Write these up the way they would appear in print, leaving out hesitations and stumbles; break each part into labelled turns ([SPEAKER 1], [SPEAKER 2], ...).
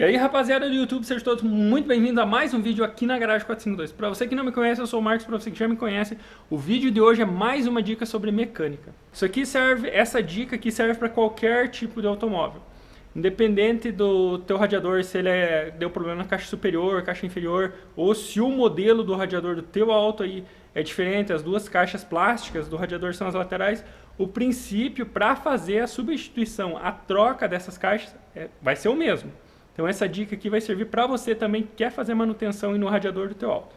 [SPEAKER 1] E aí, rapaziada do YouTube, sejam todos muito bem-vindos a mais um vídeo aqui na Garagem 452. Para você que não me conhece, eu sou o Marcos. Para você que já me conhece, o vídeo de hoje é mais uma dica sobre mecânica. Essa dica aqui serve para qualquer tipo de automóvel. Independente do teu radiador, se ele deu problema na caixa superior, caixa inferior, ou se o modelo do radiador do teu auto aí é diferente, as duas caixas plásticas do radiador são as laterais, o princípio para fazer a substituição, a troca dessas caixas vai ser o mesmo. Então essa dica aqui vai servir para você também que quer fazer manutenção no radiador do teu auto.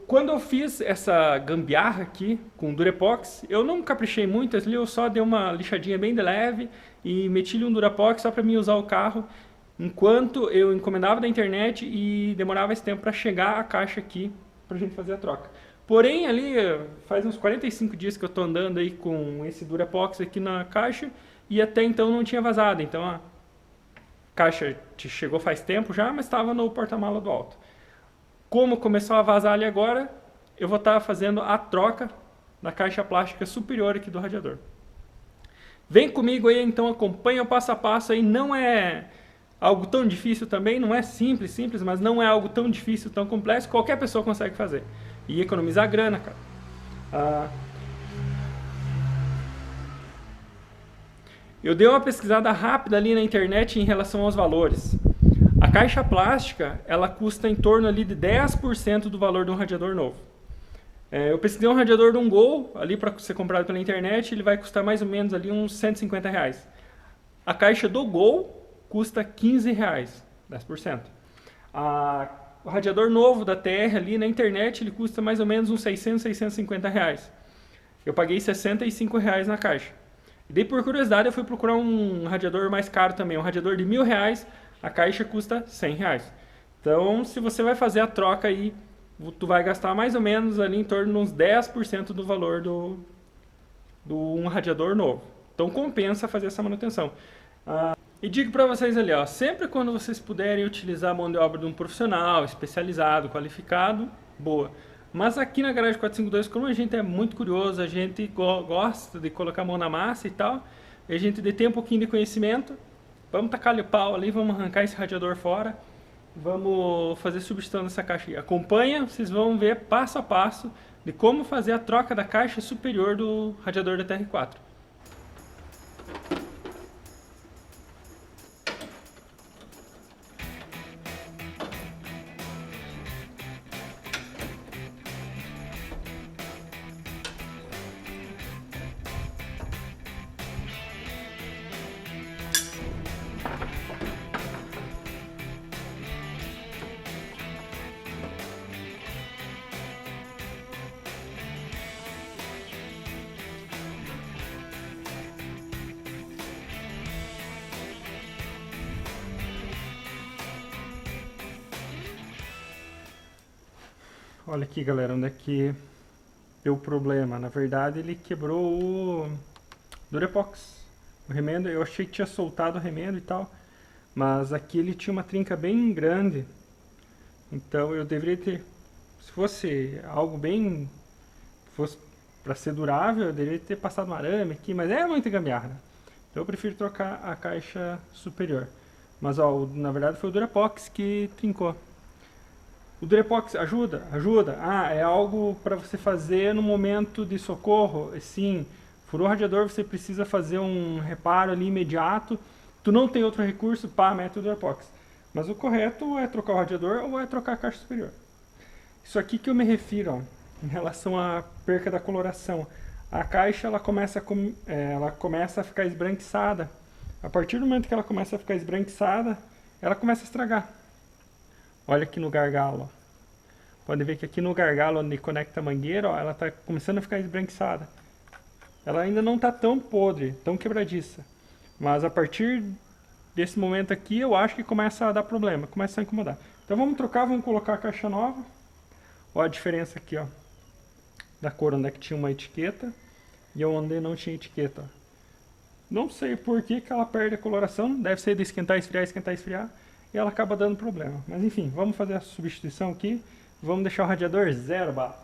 [SPEAKER 1] Quando eu fiz essa gambiarra aqui com Durepox, eu não caprichei muito, eu só dei uma lixadinha bem de leve e meti um Durepox só para mim usar o carro, enquanto eu encomendava da internet e demorava esse tempo para chegar a caixa aqui para a gente fazer a troca. Porém, ali faz uns 45 dias que eu estou andando aí com esse Durepox aqui na caixa e até então não tinha vazado, então a caixa chegou faz tempo já, mas estava no porta-mala do auto. Como começou a vazar ali agora, eu vou estar fazendo a troca da caixa plástica superior aqui do radiador. Vem comigo aí, então acompanha o passo a passo aí, não é algo tão difícil também, não é simples, mas não é algo tão difícil, tão complexo, qualquer pessoa consegue fazer. E economizar grana, cara. Eu dei uma pesquisada rápida ali na internet em relação aos valores. A caixa plástica, ela custa em torno ali de 10% do valor de um radiador novo. Eu pesquisei um radiador de um Gol, ali para ser comprado pela internet, ele vai custar mais ou menos ali uns R$150. A caixa do Gol custa R$15, 10%. O radiador novo da TR ali na internet, ele custa mais ou menos uns R$600, R$650. Eu paguei R$65 na caixa. E daí, por curiosidade, eu fui procurar um radiador mais caro também, um radiador de R$1.000, a caixa custa R$100. Então, se você vai fazer a troca aí, tu vai gastar mais ou menos ali em torno de uns 10% do valor do um radiador novo. Então, compensa fazer essa manutenção. E digo para vocês ali, ó, sempre quando vocês puderem utilizar a mão de obra de um profissional, especializado, qualificado, boa. Mas aqui na Garagem 452, como a gente é muito curioso, a gente gosta de colocar a mão na massa e tal, e a gente tem um pouquinho de conhecimento, vamos tacar o pau ali, vamos arrancar esse radiador fora, vamos fazer substituição dessa caixa aqui. Acompanha, vocês vão ver passo a passo de como fazer a troca da caixa superior do radiador da TR4. Olha aqui, galera, onde é que deu o problema. Na verdade, ele quebrou o Durepox. O remendo, eu achei que tinha soltado o remendo e tal, mas aqui ele tinha uma trinca bem grande. Então eu deveria ter, se fosse algo bem, fosse para ser durável, eu deveria ter passado um arame aqui, mas é muito gambiarra, né? Então eu prefiro trocar a caixa superior. Mas ó, na verdade foi o Durepox que trincou. O Durepox ajuda? Ajuda. É algo para você fazer no momento de socorro? Sim. Furou o radiador, você precisa fazer um reparo ali imediato. Tu não tem outro recurso, mete o Durepox. Mas o correto é trocar o radiador ou é trocar a caixa superior. Isso aqui que eu me refiro, ó, em relação à perca da coloração. A caixa ela começa a ficar esbranquiçada. A partir do momento que ela começa a ficar esbranquiçada, ela começa a estragar. Olha aqui no gargalo, ó. Pode ver que aqui no gargalo onde conecta a mangueira, ó, ela está começando a ficar esbranquiçada. Ela ainda não está tão podre, tão quebradiça. Mas a partir desse momento aqui, eu acho que começa a dar problema, começa a incomodar. Então vamos trocar, vamos colocar a caixa nova. Olha a diferença aqui, ó, da cor onde é que tinha uma etiqueta e onde não tinha etiqueta. Ó. Não sei por que ela perde a coloração, deve ser de esquentar, esfriar, e ela acaba dando problema. Mas enfim, vamos fazer a substituição aqui. Vamos deixar o radiador zero bala.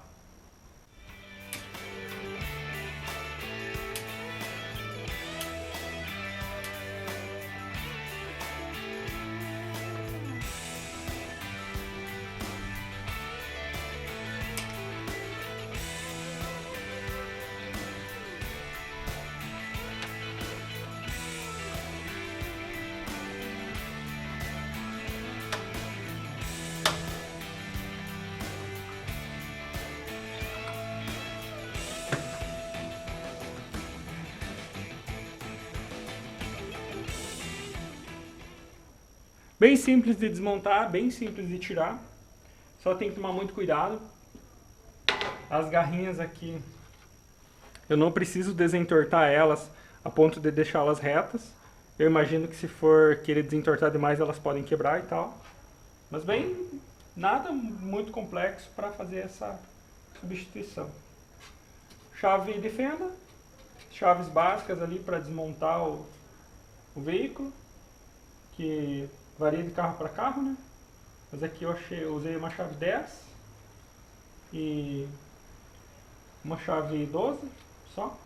[SPEAKER 1] Bem simples de desmontar, bem simples de tirar. Só tem que tomar muito cuidado. As garrinhas aqui, eu não preciso desentortar elas a ponto de deixá-las retas. Eu imagino que se for querer desentortar demais, elas podem quebrar e tal. Mas bem, nada muito complexo para fazer essa substituição. Chave de fenda, chaves básicas ali para desmontar o veículo, que varia de carro para carro, né? Mas aqui eu usei uma chave 10 e uma chave 12 só.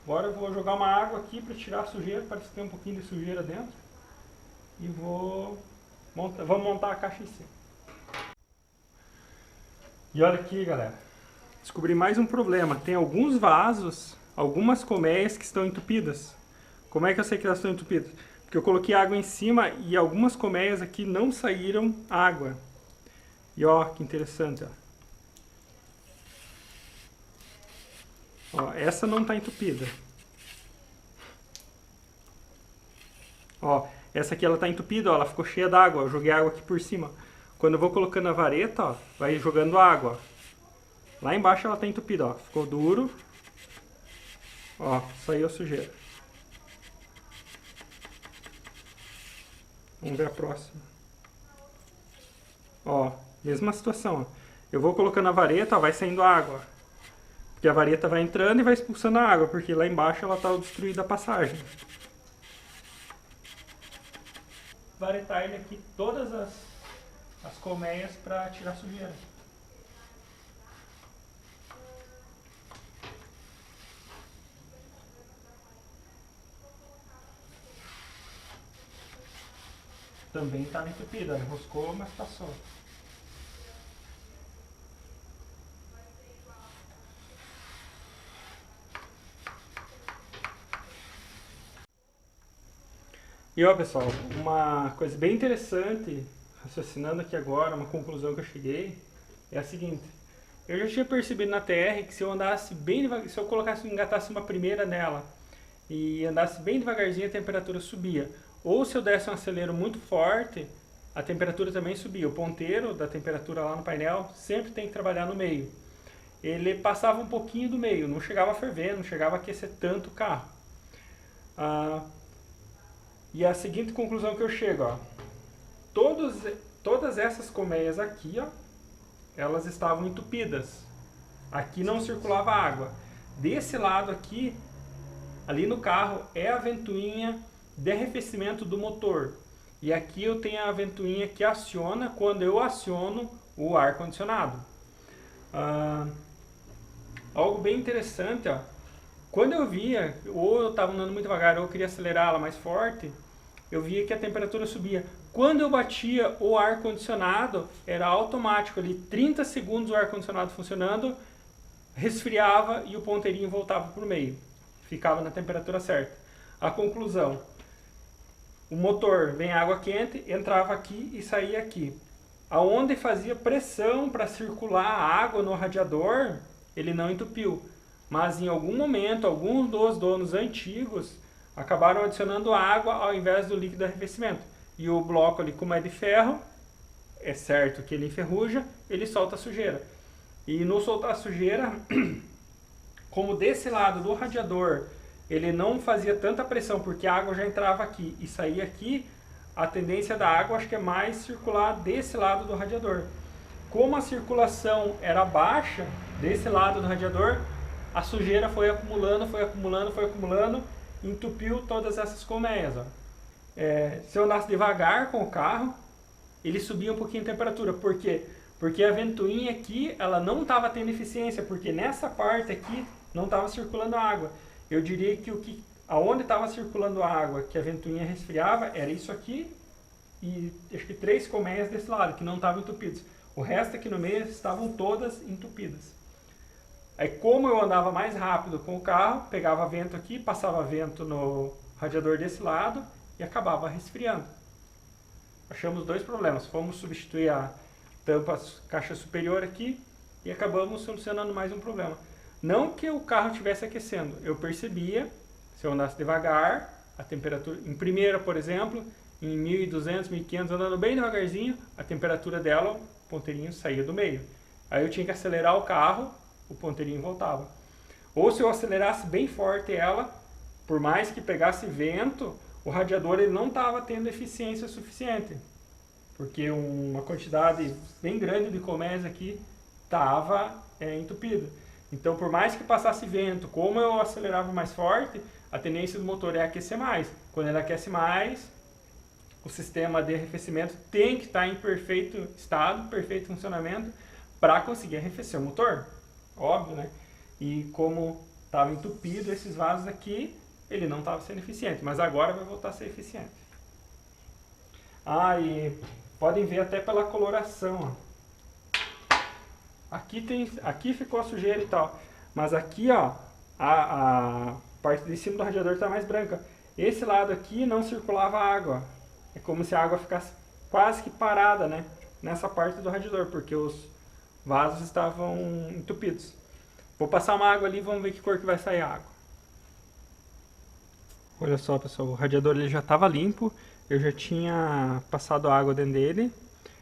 [SPEAKER 1] Agora eu vou jogar uma água aqui para tirar a sujeira, parece que tem um pouquinho de sujeira dentro. E vamos montar a caixa em cima. E olha aqui, galera. Descobri mais um problema. Tem alguns vasos, algumas colmeias que estão entupidas. Como é que eu sei que elas estão entupidas? Porque eu coloquei água em cima e algumas colmeias aqui não saíram água. E ó, que interessante, ó. Ó, essa não está entupida. Ó, essa aqui ela está entupida, ó, ela ficou cheia d'água. Eu joguei água aqui por cima. Quando eu vou colocando a vareta, ó, vai jogando água. Lá embaixo ela está entupida, ó. Ficou duro. Ó, saiu a sujeira. Vamos ver a próxima. Ó, mesma situação. Ó. Eu vou colocando a vareta, ó, vai saindo água. Porque a vareta vai entrando e vai expulsando a água, porque lá embaixo ela está obstruída a passagem. Varetar ele aqui todas as colmeias para tirar sujeira. Também está entupida, enroscou, mas passou. E ó, pessoal, uma coisa bem interessante, raciocinando aqui agora, uma conclusão que eu cheguei, é a seguinte. Eu já tinha percebido na TR que se eu andasse bem devagar, se eu engatasse uma primeira nela e andasse bem devagarzinho, a temperatura subia. Ou se eu desse um acelero muito forte, a temperatura também subia. O ponteiro da temperatura lá no painel sempre tem que trabalhar no meio. Ele passava um pouquinho do meio, não chegava a ferver, não chegava a aquecer tanto o carro. E a seguinte conclusão que eu chego, ó, todas essas colmeias aqui, ó, elas estavam entupidas. Aqui não circulava água. Desse lado aqui, ali no carro, é a ventoinha de arrefecimento do motor. E aqui eu tenho a ventoinha que aciona quando eu aciono o ar-condicionado. Algo bem interessante, ó. Quando eu via, ou eu estava andando muito devagar, ou eu queria acelerar ela mais forte, eu via que a temperatura subia. Quando eu batia o ar-condicionado, era automático ali, 30 segundos o ar-condicionado funcionando, resfriava e o ponteirinho voltava para o meio. Ficava na temperatura certa. A conclusão, o motor vem água quente, entrava aqui e saía aqui. Aonde fazia pressão para circular a água no radiador, ele não entupiu. Mas em algum momento, alguns dos donos antigos acabaram adicionando água ao invés do líquido de arrefecimento. E o bloco ali, como é de ferro, é certo que ele enferruja, ele solta a sujeira. E no soltar a sujeira, como desse lado do radiador, ele não fazia tanta pressão, porque a água já entrava aqui e saía aqui, a tendência da água acho que é mais circular desse lado do radiador. Como a circulação era baixa desse lado do radiador, a sujeira foi acumulando, entupiu todas essas colmeias. Ó. Se eu andasse devagar com o carro, ele subia um pouquinho a temperatura. Por quê? Porque a ventoinha aqui, ela não estava tendo eficiência, porque nessa parte aqui não estava circulando água. Eu diria que aonde estava circulando água, que a ventoinha resfriava, era isso aqui e acho que 3 colmeias desse lado, que não estavam entupidas. O resto aqui no meio estavam todas entupidas. Aí como eu andava mais rápido com o carro, pegava vento aqui, passava vento no radiador desse lado e acabava resfriando. Achamos 2 problemas. Fomos substituir a tampa caixa superior aqui e acabamos solucionando mais um problema. Não que o carro estivesse aquecendo, eu percebia, se eu andasse devagar, a temperatura, em primeira, por exemplo, em 1200, 1500, andando bem devagarzinho, a temperatura dela, o ponteirinho saía do meio. Aí eu tinha que acelerar o carro, o ponteirinho voltava. Ou se eu acelerasse bem forte ela, por mais que pegasse vento, o radiador ele não estava tendo eficiência suficiente. Porque uma quantidade bem grande de colmeias aqui estava entupido. Então, por mais que passasse vento, como eu acelerava mais forte, a tendência do motor é aquecer mais. Quando ele aquece mais, o sistema de arrefecimento tem que estar em perfeito estado, perfeito funcionamento, para conseguir arrefecer o motor. Óbvio, né? E como estava entupido esses vasos aqui, ele não estava sendo eficiente, mas agora vai voltar a ser eficiente. Ah, e podem ver até pela coloração, ó. Aqui ficou a sujeira e tal, mas aqui, ó, a parte de cima do radiador está mais branca. Esse lado aqui não circulava água. É como se a água ficasse quase que parada, né? Nessa parte do radiador, porque os vasos estavam entupidos. Vou passar uma água ali e vamos ver que cor que vai sair a água. Olha só, pessoal, o radiador ele já estava limpo. Eu já tinha passado água dentro dele,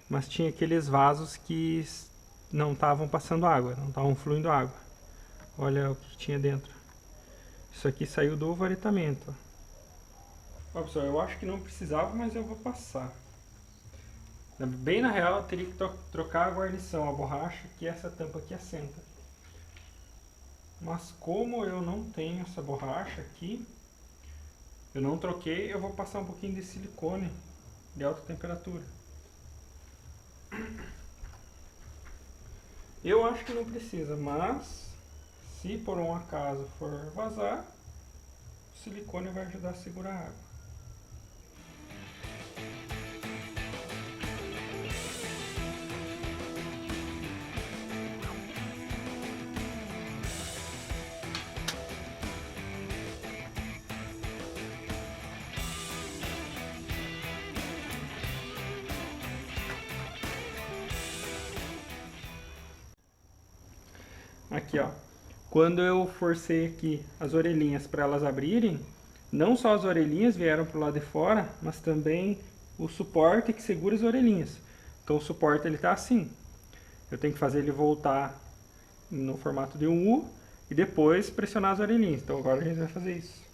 [SPEAKER 1] mas tinha aqueles vasos que não estavam passando água, não estavam fluindo água. Olha o que tinha dentro. Isso aqui saiu do varetamento. Ó, pessoal, eu acho que não precisava, mas eu vou passar. Bem na real, eu teria que trocar a guarnição, a borracha, que essa tampa aqui assenta. Mas como eu não tenho essa borracha aqui, eu não troquei, eu vou passar um pouquinho de silicone de alta temperatura. Eu acho que não precisa, mas se por um acaso for vazar, o silicone vai ajudar a segurar a água. Aqui, ó. Quando eu forcei aqui as orelhinhas para elas abrirem, não só as orelhinhas vieram para o lado de fora, mas também o suporte que segura as orelhinhas. Então o suporte ele tá assim. Eu tenho que fazer ele voltar no formato de um U e depois pressionar as orelhinhas. Então agora a gente vai fazer isso.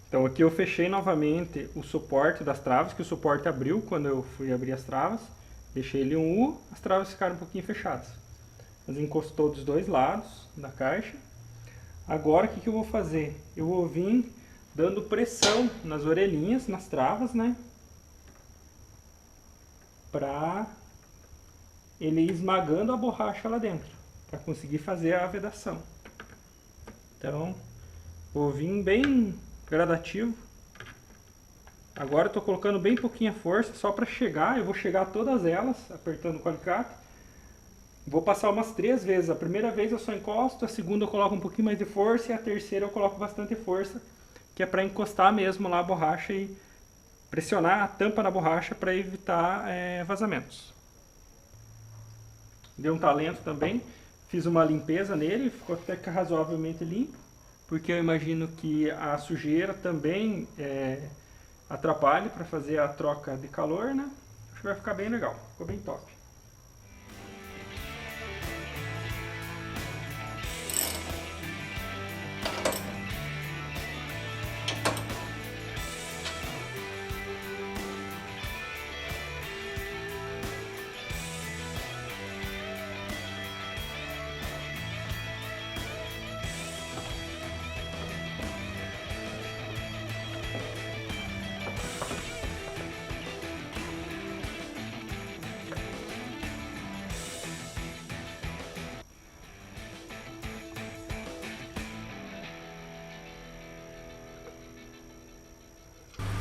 [SPEAKER 1] Então aqui eu fechei novamente o suporte das travas, que o suporte abriu quando eu fui abrir as travas. Deixei ele um U, as travas ficaram um pouquinho fechadas. Mas encostou dos dois lados da caixa. Agora o que eu vou fazer? Eu vou vir dando pressão nas orelhinhas, nas travas, né? Pra ele ir esmagando a borracha lá dentro, para conseguir fazer a vedação. Então, vou vir bem gradativo. Agora eu estou colocando bem pouquinha força, só para chegar. Eu vou chegar a todas elas, apertando com o alicate. Vou passar umas 3 vezes. A primeira vez eu só encosto, a segunda eu coloco um pouquinho mais de força e a terceira eu coloco bastante força, que é para encostar mesmo lá a borracha e pressionar a tampa na borracha para evitar vazamentos. Deu um talento também, fiz uma limpeza nele, ficou até que razoavelmente limpo, porque eu imagino que a sujeira também atrapalhe para fazer a troca de calor, né? Acho que vai ficar bem legal, ficou bem top.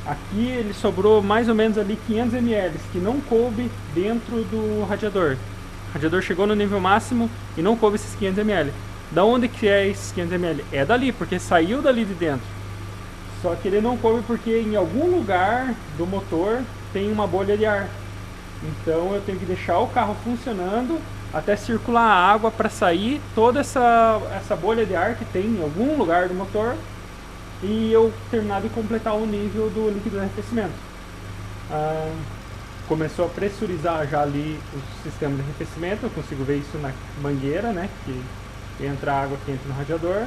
[SPEAKER 1] Aqui ele sobrou mais ou menos ali 500 ml, que não coube dentro do radiador. O radiador chegou no nível máximo e não coube esses 500 ml. Da onde que é esses 500 ml? É dali, porque saiu dali de dentro. Só que ele não coube porque em algum lugar do motor tem uma bolha de ar. Então eu tenho que deixar o carro funcionando até circular a água para sair toda essa bolha de ar que tem em algum lugar do motor e eu terminar de completar o nível do líquido de arrefecimento. Começou a pressurizar já ali o sistema de arrefecimento, eu consigo ver isso na mangueira, né, que entra água quente no radiador.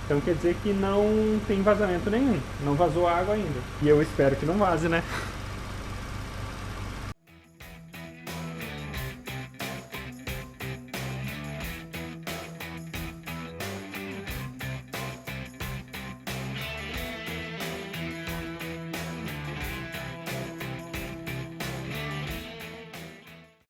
[SPEAKER 1] Então quer dizer que não tem vazamento nenhum, não vazou água ainda. E eu espero que não vaze, né?